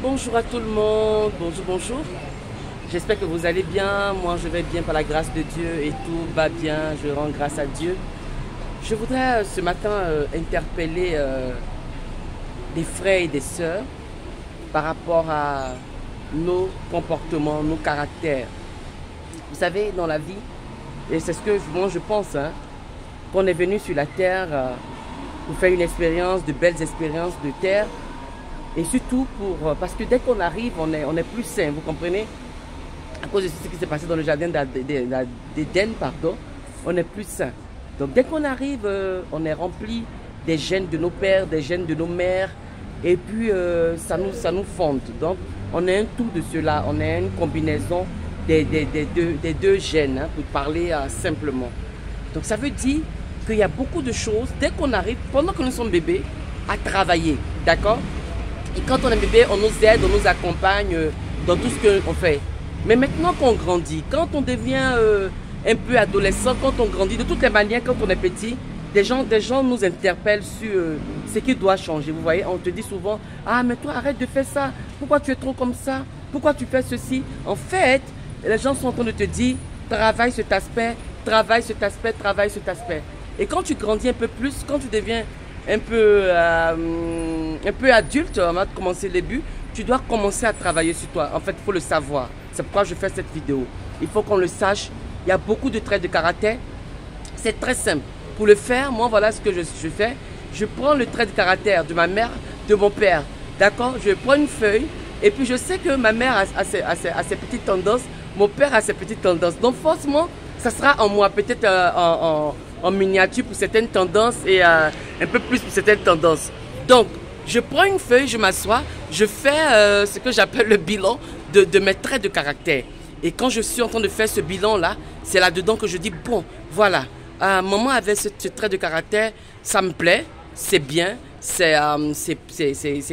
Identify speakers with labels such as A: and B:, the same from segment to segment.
A: Bonjour à tout le monde, bonjour, bonjour. J'espère que vous allez bien, moi je vais bien par la grâce de Dieu et tout va bien, je rends grâce à Dieu. Je voudrais ce matin interpeller des frères et des sœurs par rapport à nos comportements, nos caractères. Vous savez, dans la vie, et c'est ce que moi je pense, qu'on est venu sur la terre pour faire une expérience, de belles expériences de terre. Et surtout parce que dès qu'on arrive, on est plus sain, vous comprenez? À cause de ce qui s'est passé dans le jardin d'Éden, pardon, on est plus sain. Donc dès qu'on arrive, on est rempli des gènes de nos pères, des gènes de nos mères, et puis ça nous fonde. Donc on est un tout de cela, on est une combinaison des deux gènes, pour parler simplement. Donc ça veut dire qu'il y a beaucoup de choses, dès qu'on arrive, pendant que nous sommes bébés, à travailler, d'accord? Et quand on est bébé, on nous aide, on nous accompagne dans tout ce qu'on fait. Mais maintenant qu'on grandit, quand on devient un peu adolescent, quand on grandit, de toutes les manières, quand on est petit, des gens nous interpellent sur ce qui doit changer. Vous voyez, on te dit souvent, ah mais toi arrête de faire ça, pourquoi tu es trop comme ça, pourquoi tu fais ceci? En fait, les gens sont en train de te dire, travaille cet aspect, travaille cet aspect, travaille cet aspect. Et quand tu grandis un peu plus, quand tu deviens un peu adulte, on va commencer le début, tu dois commencer à travailler sur toi. En fait, il faut le savoir. C'est pourquoi je fais cette vidéo. Il faut qu'on le sache. Il y a beaucoup de traits de caractère. C'est très simple. Pour le faire, moi, voilà ce que je fais. Je prends le trait de caractère de ma mère, de mon père. D'accord? Je prends une feuille et puis je sais que ma mère a ses petites tendances, mon père a ses petites tendances. Donc, forcément, ça sera en moi, peut-être en miniature pour certaines tendances et un peu plus pour certaines tendances. Donc, je prends une feuille, je m'assois, je fais ce que j'appelle le bilan de mes traits de caractère. Et quand je suis en train de faire ce bilan-là, c'est là-dedans que je dis, bon, voilà, maman avait ce trait de caractère, ça me plaît, c'est bien, c'est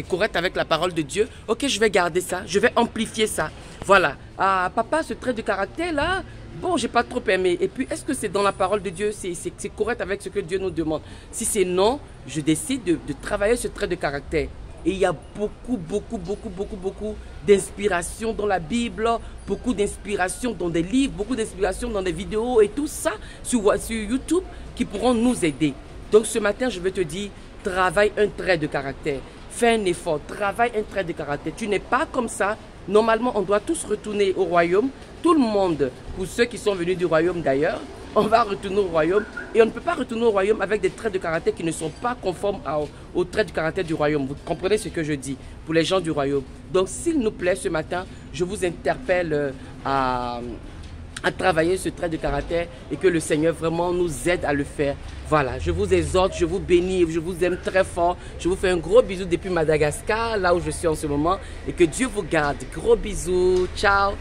A: correct avec la parole de Dieu. Ok, je vais garder ça, je vais amplifier ça. Voilà, papa, ce trait de caractère-là, bon, j'ai pas trop aimé. Et puis, est-ce que c'est dans la parole de Dieu, c'est correct avec ce que Dieu nous demande? Si c'est non, je décide de travailler ce trait de caractère. Et il y a beaucoup d'inspiration dans la Bible, beaucoup d'inspiration dans des livres, beaucoup d'inspiration dans des vidéos et tout ça sur YouTube qui pourront nous aider. Donc ce matin, je vais te dire, travaille un trait de caractère. Fais un effort, travaille un trait de caractère. Tu n'es pas comme ça. Normalement, on doit tous retourner au royaume. Tout le monde, pour ceux qui sont venus du royaume d'ailleurs, on va retourner au royaume. Et on ne peut pas retourner au royaume avec des traits de caractère qui ne sont pas conformes aux traits de caractère du royaume. Vous comprenez ce que je dis pour les gens du royaume. Donc, s'il nous plaît, ce matin, je vous interpelle à travailler ce trait de caractère et que le Seigneur vraiment nous aide à le faire. Voilà, je vous exhorte, je vous bénis, je vous aime très fort. Je vous fais un gros bisou depuis Madagascar, là où je suis en ce moment. Et que Dieu vous garde. Gros bisous. Ciao.